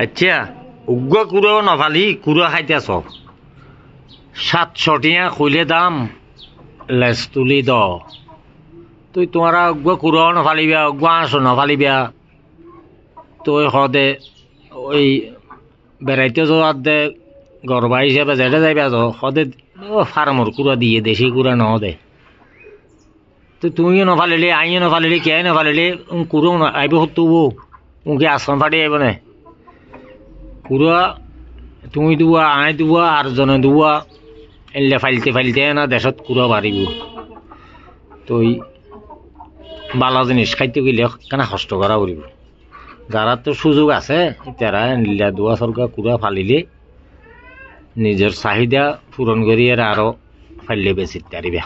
আচ্ছা উগ্র কুড়ো নফালি কুড়ো খাইতেছ 700 টিয়া কইলে দাম লেস তুলি দ তুই তোমারা উগ্র কুড়ো নফালিবা উগ্র আঁসো নফালিবা তুই সদে ওই বেড়াইতে যাওয়ার দে গরবা হিসাবে যেটা যাইবা তো সদে ফার্মর কুড়া দিয়ে দেশি কুড়া ন দে তো তুমিও নফালিলি আইও নফালিলি কে নফালিলি কুড়ো আইব তুবো উনকে আশ্রম ফাটি আইব না কুড়া তুমি দুয়া আই দুয়া আর জনে দুয়া এলে ফাইলতে না দেশত কুড়া বাড়িব তুই বালা জিনিস খাইতে গেলে কেনা কষ্ট করা করিব যারা তো সুযোগ আছে তারা নীলা দুয়া সরকার কুড়া ফালিলে নিজের চাহিদা পূরণ করি আরো ফাইলে বেশি পারিবা